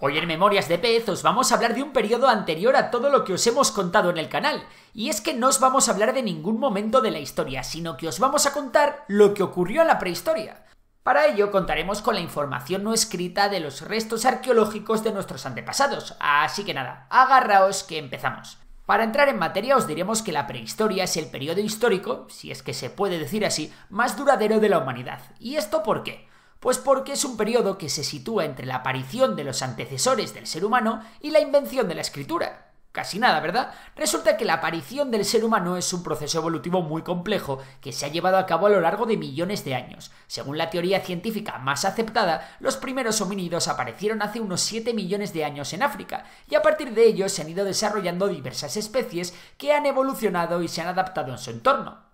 Hoy en Memorias de Pez os vamos a hablar de un periodo anterior a todo lo que os hemos contado en el canal, y es que no os vamos a hablar de ningún momento de la historia, sino que os vamos a contar lo que ocurrió en la prehistoria. Para ello contaremos con la información no escrita de los restos arqueológicos de nuestros antepasados, así que nada, agarraos que empezamos. Para entrar en materia os diremos que la prehistoria es el periodo histórico, si es que se puede decir así, más duradero de la humanidad. ¿Y esto por qué? Pues porque es un periodo que se sitúa entre la aparición de los antecesores del ser humano y la invención de la escritura. Casi nada, ¿verdad? Resulta que la aparición del ser humano es un proceso evolutivo muy complejo que se ha llevado a cabo a lo largo de millones de años. Según la teoría científica más aceptada, los primeros homínidos aparecieron hace unos 7 millones de años en África, y a partir de ellos se han ido desarrollando diversas especies que han evolucionado y se han adaptado en su entorno.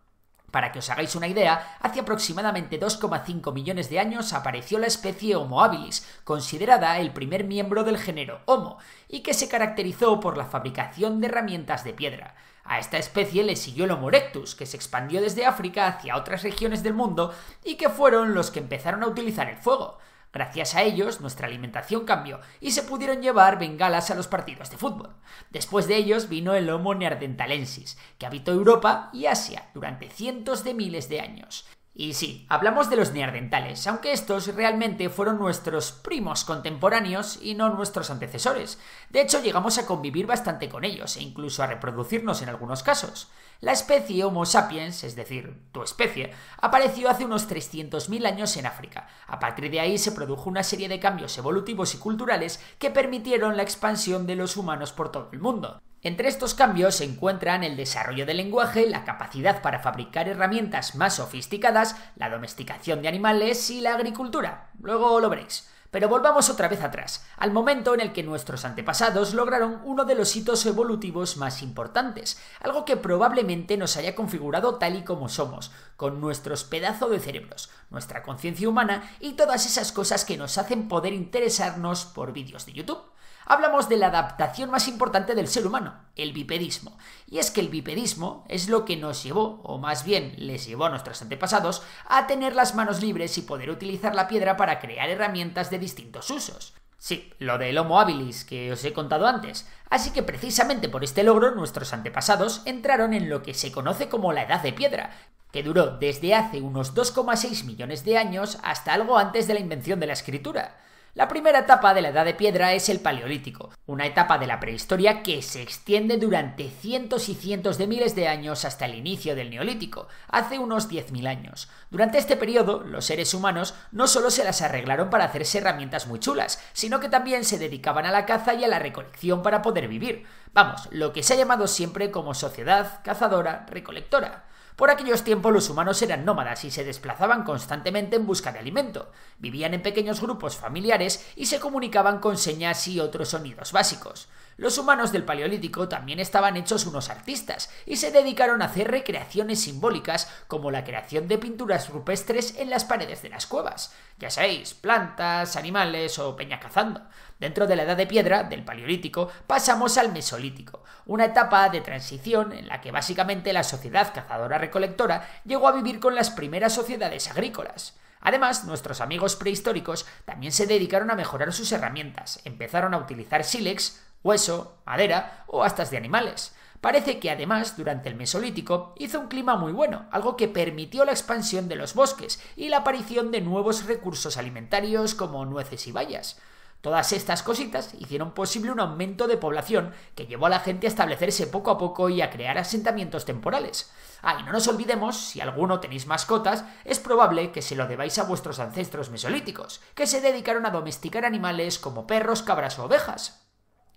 Para que os hagáis una idea, hace aproximadamente 2,5 millones de años apareció la especie Homo habilis, considerada el primer miembro del género Homo, y que se caracterizó por la fabricación de herramientas de piedra. A esta especie le siguió el Homo erectus, que se expandió desde África hacia otras regiones del mundo y que fueron los que empezaron a utilizar el fuego. Gracias a ellos, nuestra alimentación cambió y se pudieron llevar bengalas a los partidos de fútbol. Después de ellos vino el Homo neanderthalensis, que habitó Europa y Asia durante cientos de miles de años. Y sí, hablamos de los neandertales, aunque estos realmente fueron nuestros primos contemporáneos y no nuestros antecesores. De hecho, llegamos a convivir bastante con ellos e incluso a reproducirnos en algunos casos. La especie Homo sapiens, es decir, tu especie, apareció hace unos 300.000 años en África. A partir de ahí se produjo una serie de cambios evolutivos y culturales que permitieron la expansión de los humanos por todo el mundo. Entre estos cambios se encuentran el desarrollo del lenguaje, la capacidad para fabricar herramientas más sofisticadas, la domesticación de animales y la agricultura. Luego lo veréis. Pero volvamos otra vez atrás, al momento en el que nuestros antepasados lograron uno de los hitos evolutivos más importantes, algo que probablemente nos haya configurado tal y como somos, con nuestros pedazos de cerebros, nuestra conciencia humana y todas esas cosas que nos hacen poder interesarnos por vídeos de YouTube. Hablamos de la adaptación más importante del ser humano, el bipedismo. Y es que el bipedismo es lo que nos llevó, o más bien les llevó a nuestros antepasados, a tener las manos libres y poder utilizar la piedra para crear herramientas de distintos usos. Sí, lo del Homo habilis que os he contado antes. Así que precisamente por este logro nuestros antepasados entraron en lo que se conoce como la Edad de Piedra, que duró desde hace unos 2,6 millones de años hasta algo antes de la invención de la escritura. La primera etapa de la Edad de Piedra es el Paleolítico, una etapa de la prehistoria que se extiende durante cientos y cientos de miles de años hasta el inicio del Neolítico, hace unos 10.000 años. Durante este periodo, los seres humanos no solo se las arreglaron para hacerse herramientas muy chulas, sino que también se dedicaban a la caza y a la recolección para poder vivir. Vamos, lo que se ha llamado siempre como sociedad cazadora-recolectora. Por aquellos tiempos los humanos eran nómadas y se desplazaban constantemente en busca de alimento. Vivían en pequeños grupos familiares y se comunicaban con señas y otros sonidos básicos. Los humanos del Paleolítico también estaban hechos unos artistas y se dedicaron a hacer recreaciones simbólicas como la creación de pinturas rupestres en las paredes de las cuevas. Ya sabéis, plantas, animales o peña cazando. Dentro de la Edad de Piedra, del Paleolítico, pasamos al Mesolítico, una etapa de transición en la que básicamente la sociedad cazadora-recolectora llegó a vivir con las primeras sociedades agrícolas. Además, nuestros amigos prehistóricos también se dedicaron a mejorar sus herramientas, empezaron a utilizar sílex, hueso, madera o astas de animales. Parece que además, durante el Mesolítico, hizo un clima muy bueno, algo que permitió la expansión de los bosques y la aparición de nuevos recursos alimentarios como nueces y bayas. Todas estas cositas hicieron posible un aumento de población que llevó a la gente a establecerse poco a poco y a crear asentamientos temporales. Y no nos olvidemos, si alguno tenéis mascotas, es probable que se lo debáis a vuestros ancestros mesolíticos, que se dedicaron a domesticar animales como perros, cabras o ovejas.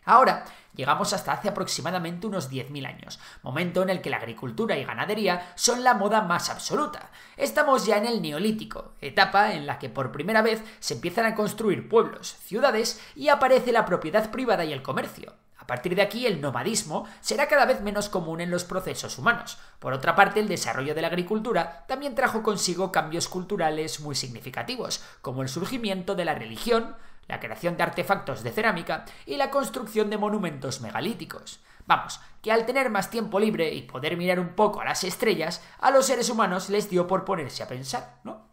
Ahora llegamos hasta hace aproximadamente unos 10.000 años, momento en el que la agricultura y ganadería son la moda más absoluta. Estamos ya en el Neolítico, etapa en la que por primera vez se empiezan a construir pueblos, ciudades y aparece la propiedad privada y el comercio. A partir de aquí, el nomadismo será cada vez menos común en los procesos humanos. Por otra parte, el desarrollo de la agricultura también trajo consigo cambios culturales muy significativos, como el surgimiento de la religión, la creación de artefactos de cerámica y la construcción de monumentos megalíticos. Vamos, que al tener más tiempo libre y poder mirar un poco a las estrellas, a los seres humanos les dio por ponerse a pensar, ¿no?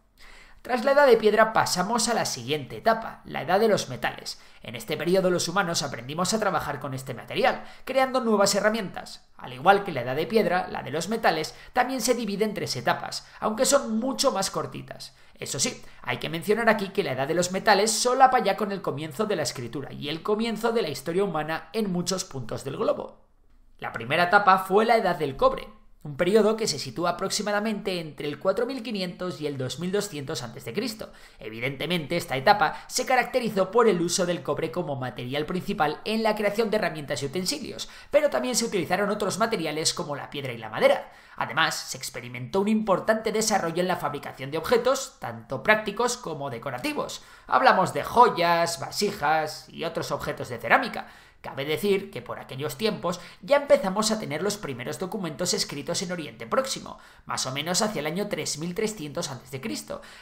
Tras la edad de piedra pasamos a la siguiente etapa, la edad de los metales. En este periodo los humanos aprendimos a trabajar con este material, creando nuevas herramientas. Al igual que la edad de piedra, la de los metales también se divide en 3 etapas, aunque son mucho más cortitas. Eso sí, hay que mencionar aquí que la edad de los metales solapa ya con el comienzo de la escritura y el comienzo de la historia humana en muchos puntos del globo. La primera etapa fue la edad del cobre, un periodo que se sitúa aproximadamente entre el 4500 y el 2200 a.C. Evidentemente, esta etapa se caracterizó por el uso del cobre como material principal en la creación de herramientas y utensilios, pero también se utilizaron otros materiales como la piedra y la madera. Además, se experimentó un importante desarrollo en la fabricación de objetos, tanto prácticos como decorativos. Hablamos de joyas, vasijas y otros objetos de cerámica. Cabe decir que por aquellos tiempos ya empezamos a tener los primeros documentos escritos en Oriente Próximo, más o menos hacia el año 3300 a.C.,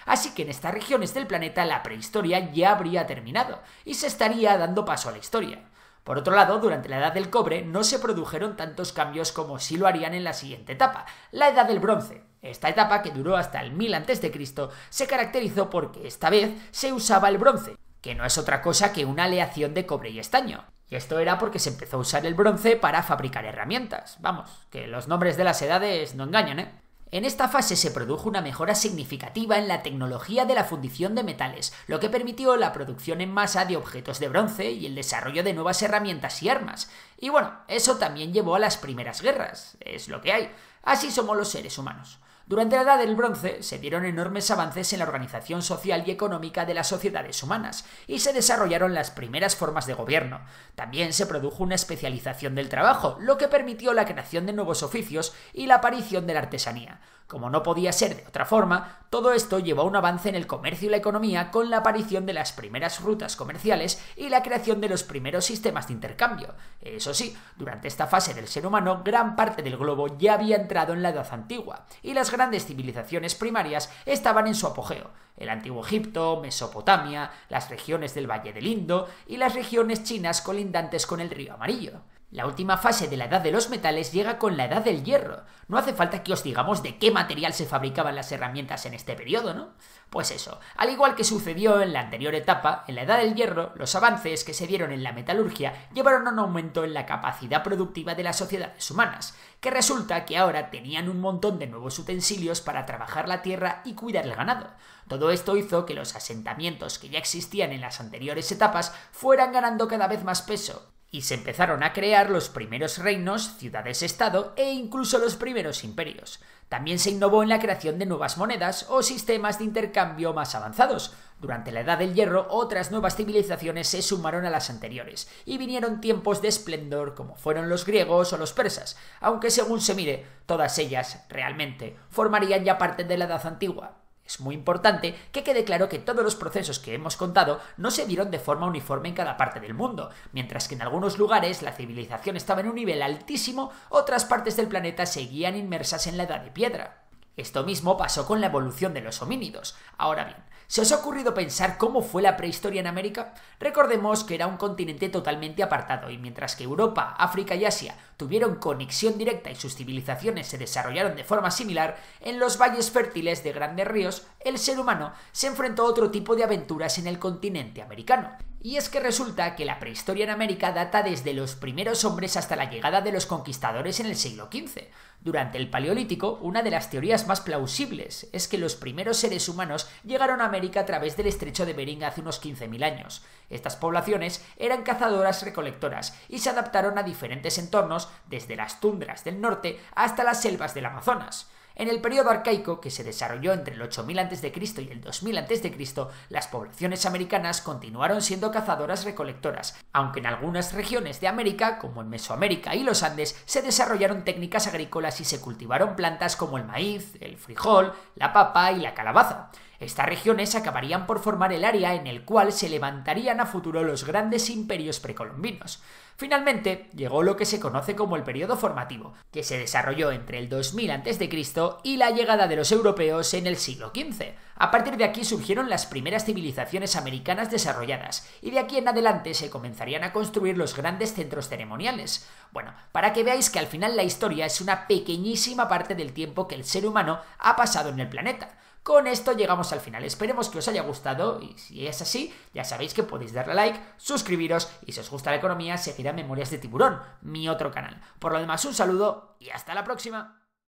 así que en estas regiones del planeta la prehistoria ya habría terminado y se estaría dando paso a la historia. Por otro lado, durante la Edad del Cobre no se produjeron tantos cambios como sí lo harían en la siguiente etapa, la Edad del Bronce. Esta etapa, que duró hasta el 1000 a.C., se caracterizó porque esta vez se usaba el bronce, que no es otra cosa que una aleación de cobre y estaño. Y esto era porque se empezó a usar el bronce para fabricar herramientas. Vamos, que los nombres de las edades no engañan, ¿eh? En esta fase se produjo una mejora significativa en la tecnología de la fundición de metales, lo que permitió la producción en masa de objetos de bronce y el desarrollo de nuevas herramientas y armas. Y bueno, eso también llevó a las primeras guerras, es lo que hay. Así somos los seres humanos. Durante la Edad del Bronce se dieron enormes avances en la organización social y económica de las sociedades humanas y se desarrollaron las primeras formas de gobierno. También se produjo una especialización del trabajo, lo que permitió la creación de nuevos oficios y la aparición de la artesanía. Como no podía ser de otra forma, todo esto llevó a un avance en el comercio y la economía con la aparición de las primeras rutas comerciales y la creación de los primeros sistemas de intercambio. Eso sí, durante esta fase del ser humano, gran parte del globo ya había entrado en la Edad Antigua, y las grandes civilizaciones primarias estaban en su apogeo. El Antiguo Egipto, Mesopotamia, las regiones del Valle del Indo y las regiones chinas colindantes con el Río Amarillo. La última fase de la Edad de los Metales llega con la Edad del Hierro. No hace falta que os digamos de qué material se fabricaban las herramientas en este periodo, ¿no? Pues eso, al igual que sucedió en la anterior etapa, en la Edad del Hierro, los avances que se dieron en la metalurgia llevaron a un aumento en la capacidad productiva de las sociedades humanas, que resulta que ahora tenían un montón de nuevos utensilios para trabajar la tierra y cuidar el ganado. Todo esto hizo que los asentamientos que ya existían en las anteriores etapas fueran ganando cada vez más peso, y se empezaron a crear los primeros reinos, ciudades-estado e incluso los primeros imperios. También se innovó en la creación de nuevas monedas o sistemas de intercambio más avanzados. Durante la Edad del Hierro, otras nuevas civilizaciones se sumaron a las anteriores, y vinieron tiempos de esplendor como fueron los griegos o los persas, aunque según se mire, todas ellas, realmente, formarían ya parte de la Edad Antigua. Es muy importante que quede claro que todos los procesos que hemos contado no se dieron de forma uniforme en cada parte del mundo. Mientras que en algunos lugares la civilización estaba en un nivel altísimo, otras partes del planeta seguían inmersas en la Edad de Piedra. Esto mismo pasó con la evolución de los homínidos. Ahora bien, ¿se os ha ocurrido pensar cómo fue la prehistoria en América? Recordemos que era un continente totalmente apartado, y mientras que Europa, África y Asia tuvieron conexión directa y sus civilizaciones se desarrollaron de forma similar, en los valles fértiles de grandes ríos, el ser humano se enfrentó a otro tipo de aventuras en el continente americano. Y es que resulta que la prehistoria en América data desde los primeros hombres hasta la llegada de los conquistadores en el siglo XV. Durante el Paleolítico, una de las teorías más plausibles es que los primeros seres humanos llegaron a América a través del estrecho de Bering hace unos 15.000 años. Estas poblaciones eran cazadoras-recolectoras y se adaptaron a diferentes entornos, desde las tundras del norte hasta las selvas del Amazonas. En el periodo arcaico, que se desarrolló entre el 8000 a.C. y el 2000 a.C., las poblaciones americanas continuaron siendo cazadoras-recolectoras, aunque en algunas regiones de América, como en Mesoamérica y los Andes, se desarrollaron técnicas agrícolas y se cultivaron plantas como el maíz, el frijol, la papa y la calabaza. Estas regiones acabarían por formar el área en el cual se levantarían a futuro los grandes imperios precolombinos. Finalmente, llegó lo que se conoce como el periodo formativo, que se desarrolló entre el 2000 a.C. y la llegada de los europeos en el siglo XV. A partir de aquí surgieron las primeras civilizaciones americanas desarrolladas, y de aquí en adelante se comenzarían a construir los grandes centros ceremoniales. Bueno, para que veáis que al final la historia es una pequeñísima parte del tiempo que el ser humano ha pasado en el planeta. Con esto llegamos al final. Esperemos que os haya gustado y si es así, ya sabéis que podéis darle a like, suscribiros y si os gusta la economía, seguir a Memorias de Tiburón, mi otro canal. Por lo demás, un saludo y hasta la próxima.